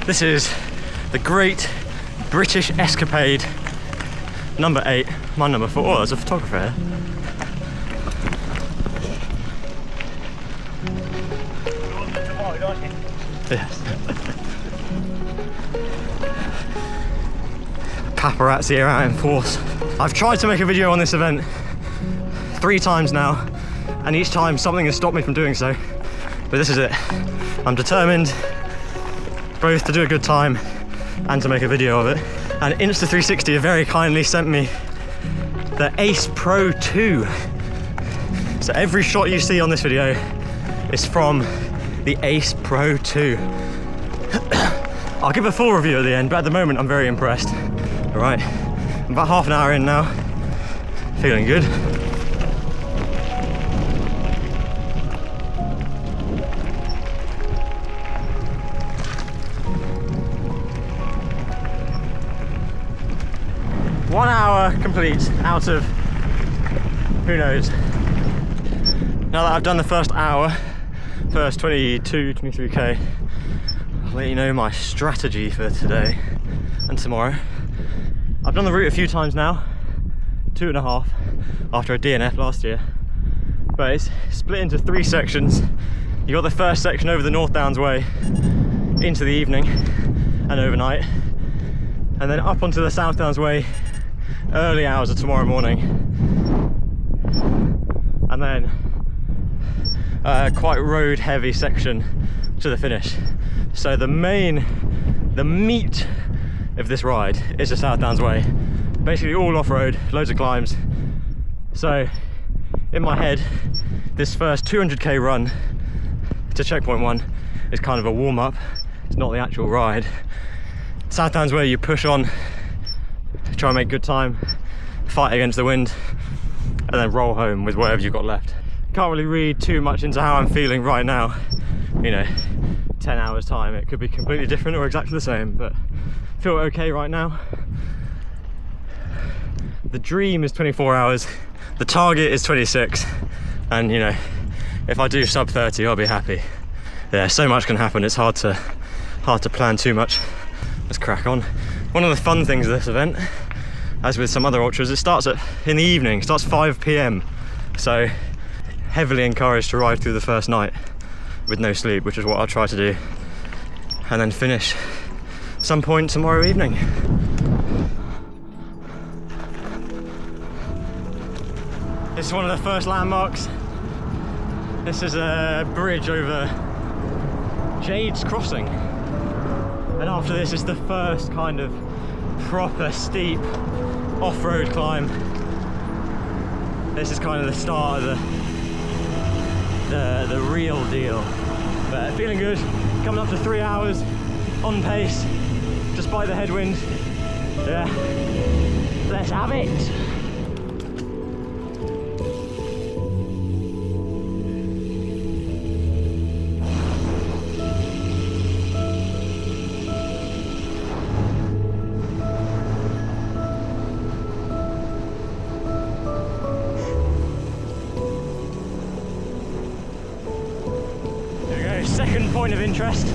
This is the Great British Escapade, number 8. My number 4. Oh, there's a photographer here. Yes. Paparazzi are out in force. I've tried to make a video on this event 3 times now, and each time something has stopped me from doing so. But this is it. I'm determined both to do a good time and to make a video of it. And Insta360 have very kindly sent me the Ace Pro 2. So every shot you see on this video is from the Ace Pro 2. I'll give a full review at the end, but at the moment I'm very impressed. All right, I'm about half an hour in now, feeling good. One hour complete out of who knows. Now that I've done the first hour, first 22, 23k, I'll let you know my strategy for today and tomorrow. I've done the route a few times now, 2.5 after a DNF last year, but it's split into 3 sections. You got the first section over the North Downs Way into the evening and overnight, and then up onto the South Downs Way early hours of tomorrow morning, and then quite road heavy section to the finish. So the meat of this ride is the South Downs Way, basically all off-road, loads of climbs. So in my head, this first 200k run to checkpoint 1 is kind of a warm-up. It's not the actual ride. South Downs Way, you push on, try and make good time, fight against the wind, and then roll home with whatever you've got left. Can't really read too much into how I'm feeling right now. You know, 10 hours time, it could be completely different or exactly the same, but I feel okay right now. The dream is 24 hours, the target is 26, and you know, if I do sub 30, I'll be happy. Yeah, so much can happen, it's hard to plan too much. Let's crack on. One of the fun things of this event, as with some other ultras, it starts in the evening, it starts 5 p.m. So heavily encouraged to ride through the first night with no sleep, which is what I'll try to do, and then finish some point tomorrow evening. This is one of the first landmarks. This is a bridge over Jade's Crossing, and after this is the first kind of proper steep off-road climb. This is kind of the start of the real deal. But feeling good, coming up to 3 hours on pace despite the headwind. Yeah, let's have it. Second point of interest.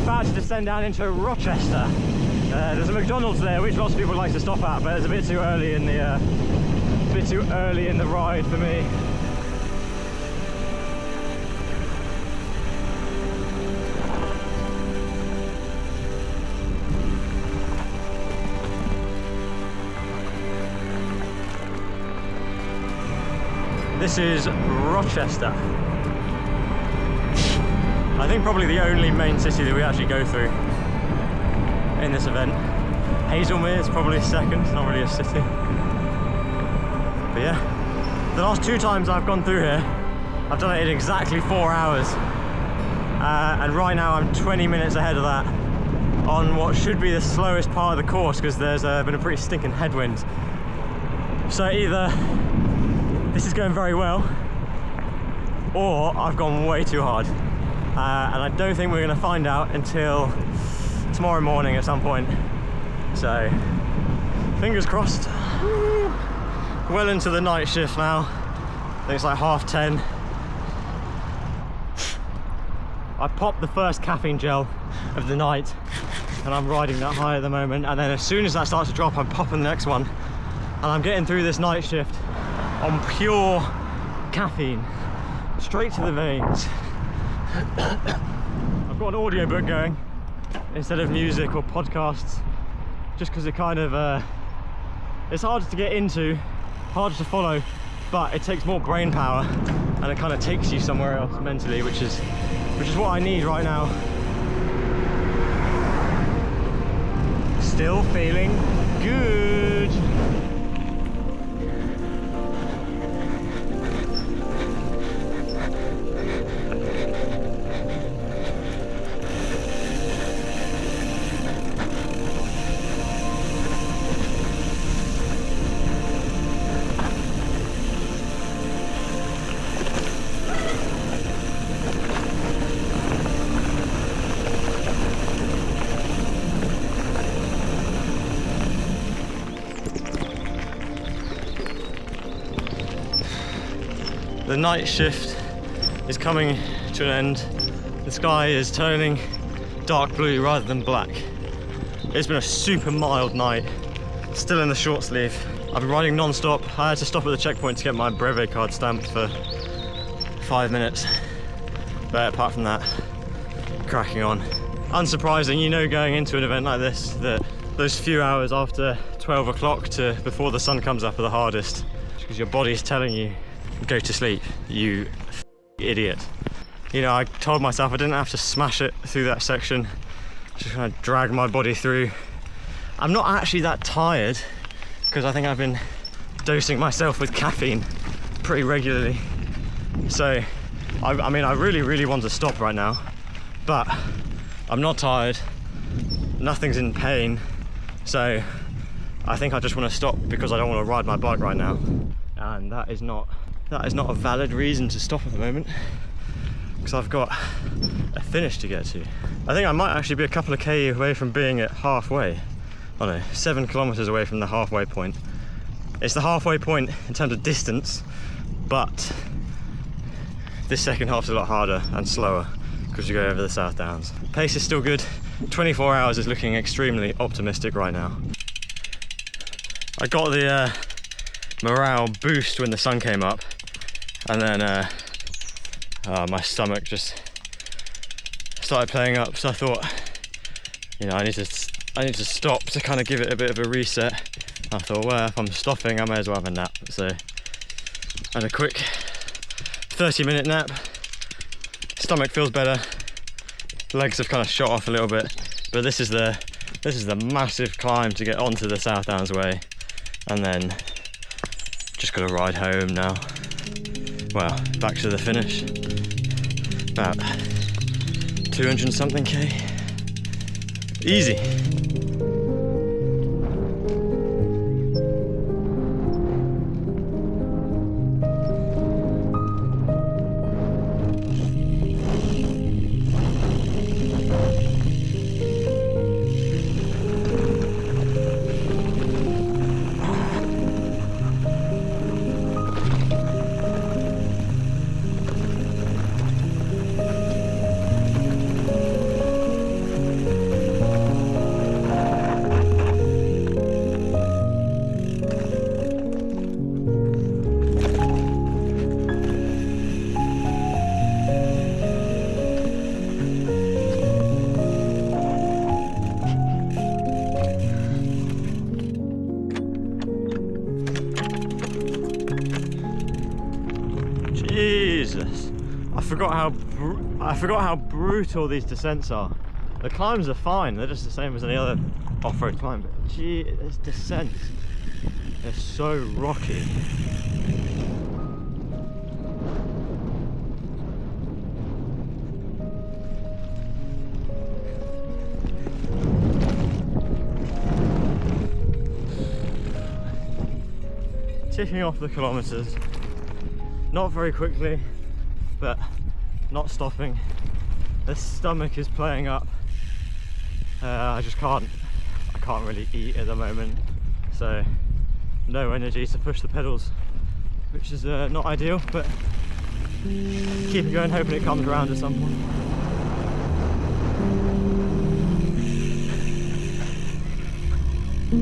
About to descend down into Rochester. There's a McDonald's there, which lots of people like to stop at, but it's a bit too early in the ride for me. This is Rochester. I think probably the only main city that we actually go through in this event. Hazelmere is probably second, it's not really a city. But yeah, the last 2 times I've gone through here, I've done it in exactly 4 hours. And right now I'm 20 minutes ahead of that on what should be the slowest part of the course, because there's been a pretty stinking headwind. So either this is going very well, or I've gone way too hard. And I don't think we're going to find out until tomorrow morning at some point. So, fingers crossed. Well into the night shift now. I think it's like 10:30. I popped the first caffeine gel of the night, and I'm riding that high at the moment. And then as soon as that starts to drop, I'm popping the next one. And I'm getting through this night shift on pure caffeine, straight to the veins. I've got an audiobook going instead of music or podcasts, just because it kind of it's harder to get into, harder to follow, but it takes more brain power and it kind of takes you somewhere else mentally, which is what I need right now. Still feeling good. The night shift is coming to an end. The sky is turning dark blue rather than black. It's been a super mild night, still in the short sleeve. I've been riding non-stop. I had to stop at the checkpoint to get my brevet card stamped for 5 minutes. But apart from that, cracking on. Unsurprising, you know, going into an event like this, that those few hours after 12 o'clock to before the sun comes up are the hardest, because your body's telling you, go to sleep, you idiot. You know, I told myself I didn't have to smash it through that section, just kind of drag my body through. I'm not actually that tired, because I think I've been dosing myself with caffeine pretty regularly. So, I mean, I really want to stop right now, but I'm not tired, nothing's in pain, so I think I just want to stop because I don't want to ride my bike right now. And that is not a valid reason to stop at the moment, because I've got a finish to get to. I think I might actually be a couple of K away from being at halfway. Oh no, 7 kilometers away from the halfway point. It's the halfway point in terms of distance, but this second half's a lot harder and slower because you go over the South Downs. Pace is still good. 24 hours is looking extremely optimistic right now. I got the morale boost when the sun came up, and then my stomach just started playing up, so I thought, you know, I need to stop to kind of give it a bit of a reset. I thought, well, if I'm stopping, I may as well have a nap. So I had a quick 30-minute nap. Stomach feels better, legs have kind of shot off a little bit, but this is the massive climb to get onto the South Downs Way, and then just got to ride home now. Well, back to the finish. About 200 something K. Easy. Jesus, I I forgot how brutal these descents are. The climbs are fine, they're just the same as any other off-road climb, but gee, this descent is so rocky. Ticking off the kilometers, not very quickly, but not stopping. The stomach is playing up. I can't really eat at the moment, so no energy to push the pedals, which is not ideal, but keep it going, hoping it comes around at some point.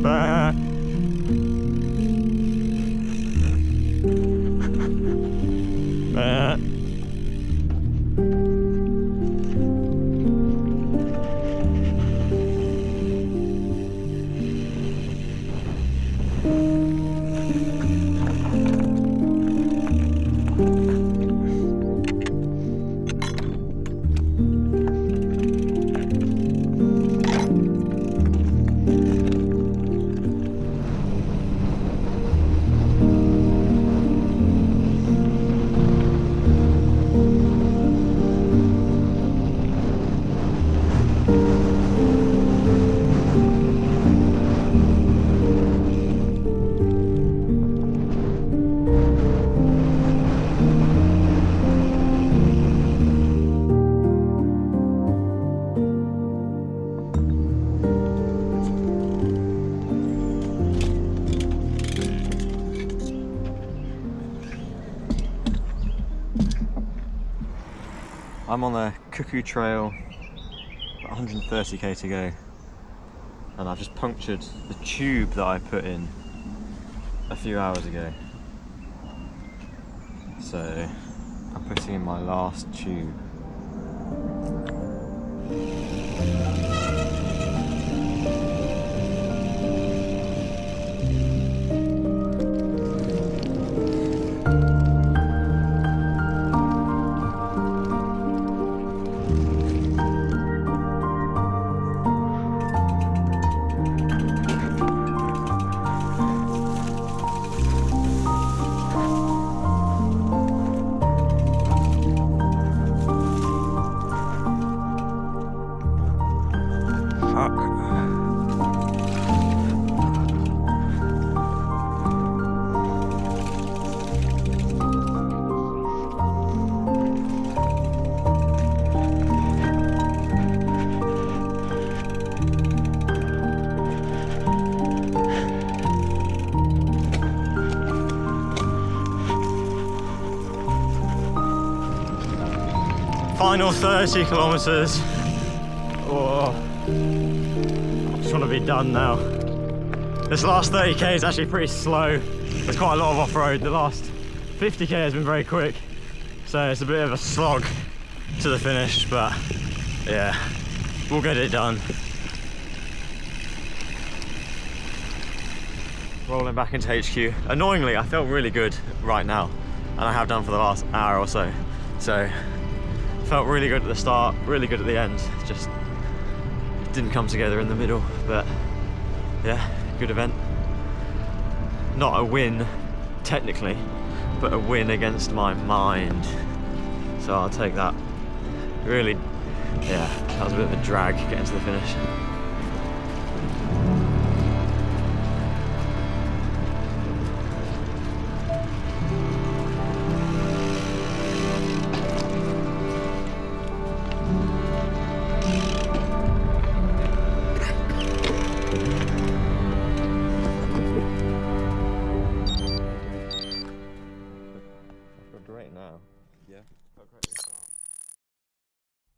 Bah. Bah. I'm on the Cuckoo Trail, 130k to go, and I've just punctured the tube that I put in a few hours ago. So I'm putting in my last tube. Final 30 kilometers. Oh, I just want to be done now. This last 30k is actually pretty slow. There's quite a lot of off-road. The last 50k has been very quick, so it's a bit of a slog to the finish, but yeah, we'll get it done. Rolling back into HQ. Annoyingly, I felt really good right now, and I have done for the last hour or so. So felt really good at the start, really good at the end. Just didn't come together in the middle, but yeah, good event. Not a win technically, but a win against my mind. So I'll take that. Really, yeah, that was a bit of a drag getting to the finish.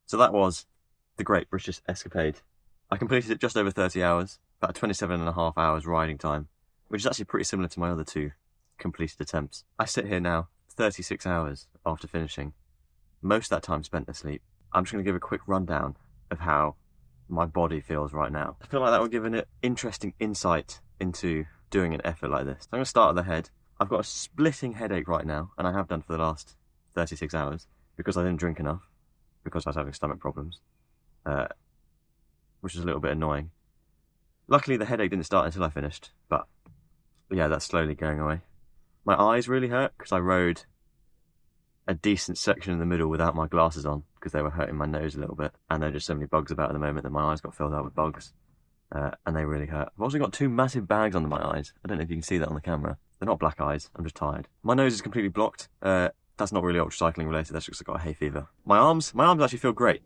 So that was the Great British Escapade. I completed it just over 30 hours, about 27.5 hours riding time, which is actually pretty similar to my other two completed attempts. I sit here now, 36 hours after finishing, most of that time spent asleep. I'm just going to give a quick rundown of how my body feels right now. I feel like that will give an interesting insight into doing an effort like this. So I'm going to start at the head. I've got a splitting headache right now, and I have done for the last 36 hours, because I didn't drink enough. because I was having stomach problems, which was a little bit annoying. Luckily, the headache didn't start until I finished, but yeah, that's slowly going away. My eyes really hurt because I rode a decent section in the middle without my glasses on because they were hurting my nose a little bit, and there are just so many bugs about at the moment that my eyes got filled out with bugs, and they really hurt. I've also got 2 massive bags under my eyes. I don't know if you can see that on the camera. They're not black eyes, I'm just tired. My nose is completely blocked. That's not really ultracycling related, that's just I've got a hay fever. My arms actually feel great,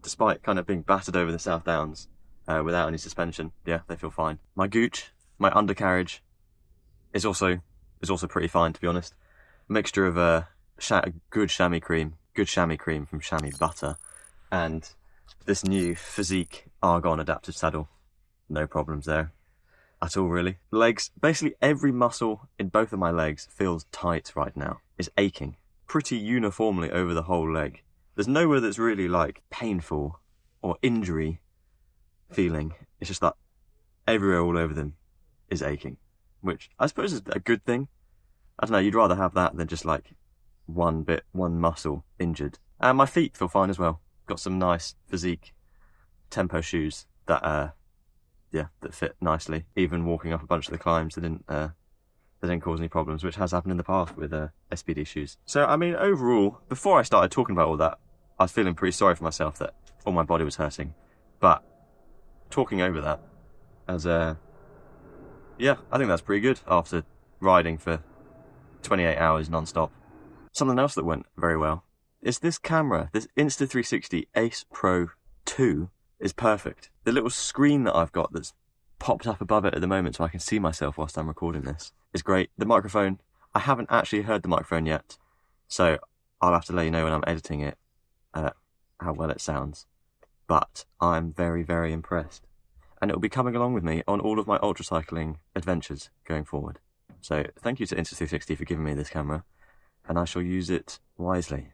despite kind of being battered over the South Downs without any suspension. Yeah, they feel fine. My gooch, my undercarriage, is also pretty fine, to be honest. A mixture of good chamois cream from chamois butter, and this new Physique Argon adaptive saddle. No problems there at all, really. Legs, basically every muscle in both of my legs feels tight right now. It's aching pretty uniformly over the whole leg. There's nowhere that's really like painful or injury feeling. It's just that everywhere all over them is aching, which I suppose is a good thing. I don't know, you'd rather have that than just like one muscle injured. And my feet feel fine as well. Got some nice Physique tempo shoes that that fit nicely. Even walking up a bunch of the climbs, they didn't cause any problems, which has happened in the past with SPD shoes. So I mean, overall, before I started talking about all that, I was feeling pretty sorry for myself that all my body was hurting. But talking over that, yeah, I think that's pretty good after riding for 28 hours non-stop. Something else that went very well is this camera. This Insta360 Ace Pro 2 is perfect. The little screen that I've got that's popped up above it at the moment so I can see myself whilst I'm recording this is great. The microphone, I haven't actually heard the microphone yet, so I'll have to let you know when I'm editing it how well it sounds. But I'm very, very impressed. And it will be coming along with me on all of my ultracycling adventures going forward. So thank you to Insta360 for giving me this camera, and I shall use it wisely.